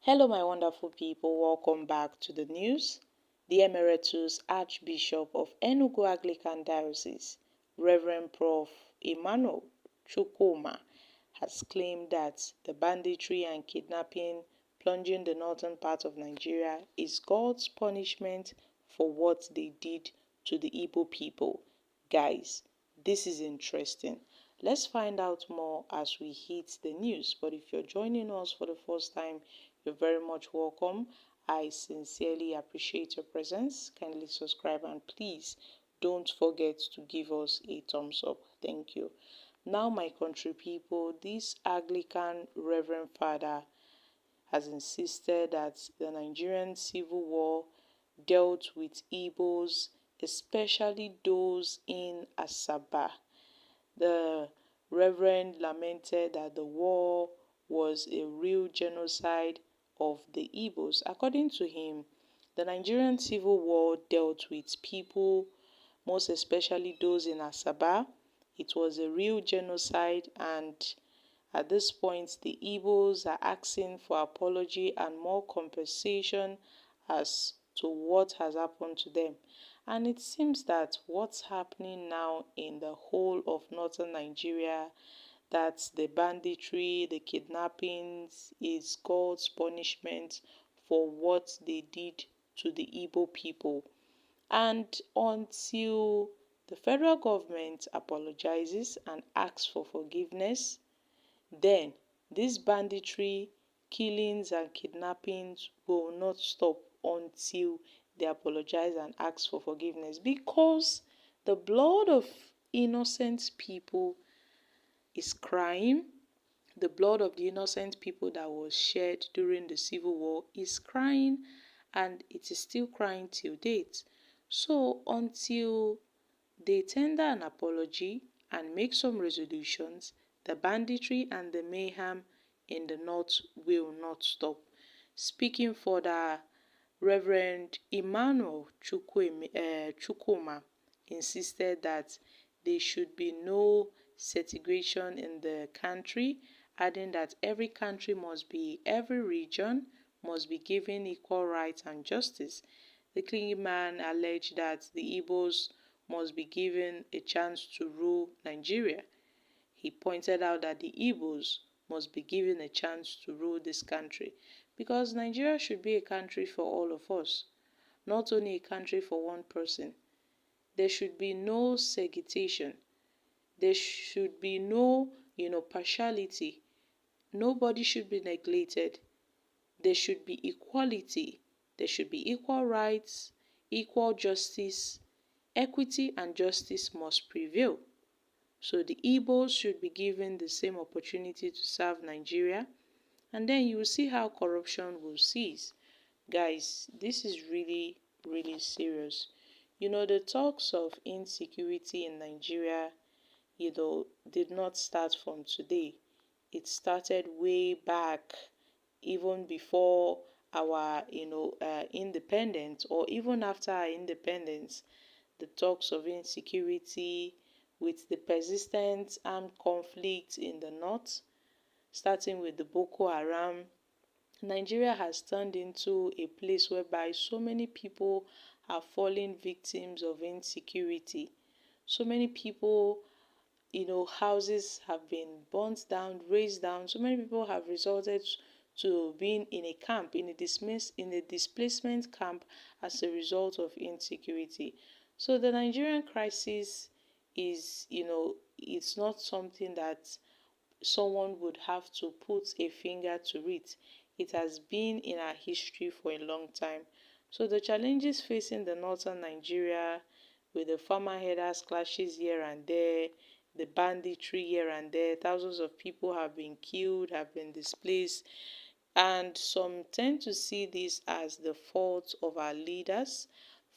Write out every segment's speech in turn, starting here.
Hello, my wonderful people. Welcome back to the news. The Emeritus Archbishop of Enugu Anglican Diocese, Rev Prof Emmanuel Chuka, has claimed that the banditry and kidnapping plunging the northern part of Nigeria is God's punishment for what they did to the Igbo people. Guys, this is interesting. Let's find out more as we hit the news. But if you're joining us for the first time, you're very much welcome. I sincerely appreciate your presence. Kindly subscribe and please don't forget to give us a thumbs up. Thank you. Now, my country people, this Anglican Reverend Father has insisted that the Nigerian Civil War dealt with Igbos, especially those in Asaba. The Reverend lamented that the war was a real genocide of the Igbos. According to him, the Nigerian Civil War dealt with people, most especially those in Asaba. It was a real genocide, and at this point, the Igbos are asking for apology and more compensation as to what has happened to them. And it seems that what's happening now in the whole of northern Nigeria, that's the banditry, the kidnappings, is God's punishment for what they did to the Igbo people. And until the federal government apologizes and asks for forgiveness, then this banditry, killings and kidnappings will not stop until they apologize and ask for forgiveness, because the blood of innocent people is crying. The blood of the innocent people that was shed during the Civil War is crying, and it is still crying till date. So until they tender an apology and make some resolutions, the banditry and the mayhem in the north will not stop. Speaking for the Reverend Emmanuel Chuka insisted that there should be no segregation in the country, adding that every region must be given equal rights and justice. The clean man alleged that the Igbos must be given a chance to rule Nigeria. He pointed out that the Igbos must be given a chance to rule this country, because Nigeria should be a country for all of us, not only a country for one person. There should be no segregation. There should be no, partiality. Nobody should be neglected. There should be equality. There should be equal rights, equal justice. Equity and justice must prevail. So the Igbos should be given the same opportunity to serve Nigeria, and then you will see how corruption will cease. Guys, this is really, really serious. The talks of insecurity in Nigeria, did not start from today. It started way back, even before our, independence, or even after our independence. The talks of insecurity with the persistent armed conflict in the north, starting with the Boko Haram. Nigeria has turned into a place whereby so many people are falling victims of insecurity. So many people, houses have been burnt down, razed down. So many people have resorted to being in a camp, in a displacement camp, as a result of insecurity. So the Nigerian crisis is, it's not something that someone would have to put a finger to it. It has been in our history for a long time. So the challenges facing the northern Nigeria, with the farmer herders clashes here and there, the banditry here and there, thousands of people have been killed, have been displaced, and some tend to see this as the fault of our leaders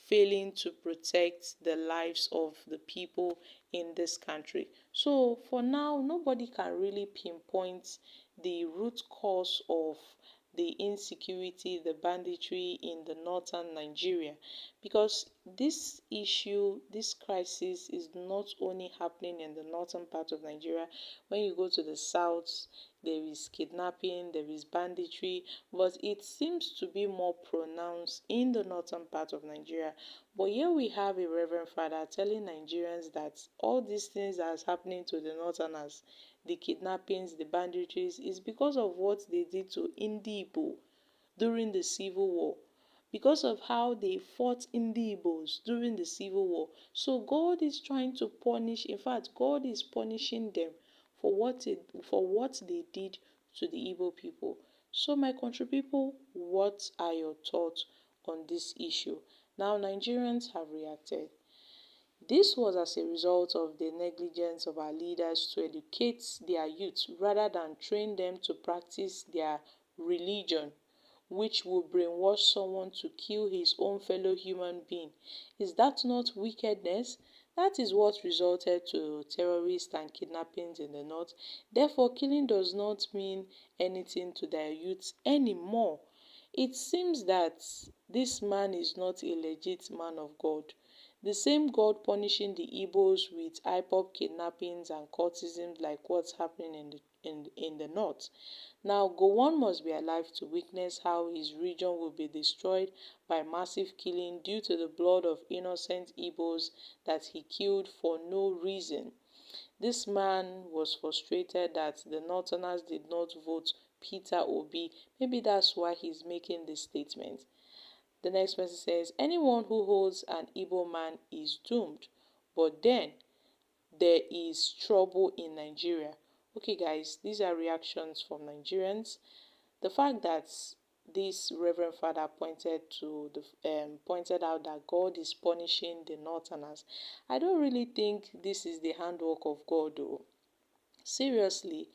failing to protect the lives of the people in this country. So for now, nobody can really pinpoint the root cause of the insecurity, the banditry in the northern Nigeria, because this issue, this crisis is not only happening in the northern part of Nigeria. When you go to the south, there is kidnapping, there is banditry, but it seems to be more pronounced in the northern part of Nigeria. But here we have a Reverend Father telling Nigerians that all these things that is happening to the northerners, the kidnappings, the banditries, is because of what they did to IGBO during the Civil War, because of how they fought IGBO'S during the Civil War. So God is trying to punish, in fact, God is punishing them for what they did to the Igbo people. So my country people, what are your thoughts on this issue? Now Nigerians have reacted. This was as a result of the negligence of our leaders to educate their youth rather than train them to practice their religion, which will brainwash someone to kill his own fellow human being. Is that not wickedness? That is what resulted to terrorists and kidnappings in the north. Therefore, killing does not mean anything to their youth anymore. It seems that this man is not a legit man of God. The same God punishing the Igbos with IPOB kidnappings and cultism like what's happening in the north. Now, Gowon must be alive to witness how his region will be destroyed by massive killing due to the blood of innocent Igbos that he killed for no reason. This man was frustrated that the northerners did not vote Peter Obi. Maybe that's why he's making this statement. The next message says, anyone who holds an Igbo man is doomed. But then, there is trouble in Nigeria. Okay guys, these are reactions from Nigerians. The fact that this Reverend Father pointed out that God is punishing the northerners, I don't really think this is the handwork of God though. Seriously,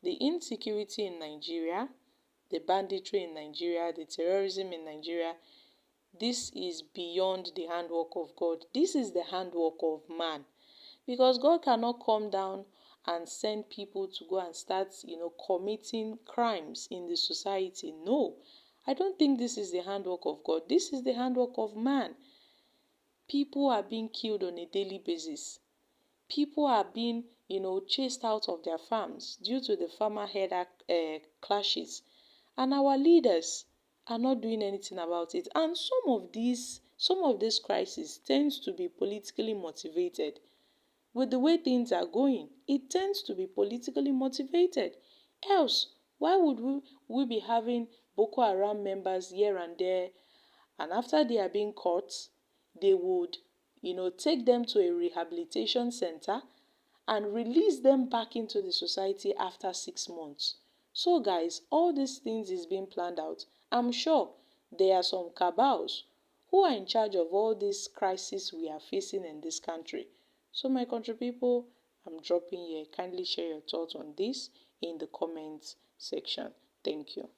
the insecurity in Nigeria, the banditry in Nigeria, the terrorism in Nigeria, this is beyond the handwork of God. This is the handwork of man. Because God cannot come down and send people to go and start, committing crimes in the society. No, I don't think this is the handwork of God. This is the handwork of man. People are being killed on a daily basis. People are being, chased out of their farms due to the farmer-herder clashes. And our leaders are not doing anything about it. And some of these crises tends to be politically motivated. With the way things are going, it tends to be politically motivated. Else, why would we be having Boko Haram members here and there, and after they are being caught, they would, take them to a rehabilitation center and release them back into the society after 6 months. So guys, all these things is being planned out. I'm sure there are some cabals who are in charge of all these crises we are facing in this country. So my country people, I'm dropping here. Kindly share your thoughts on this in the comments section. Thank you.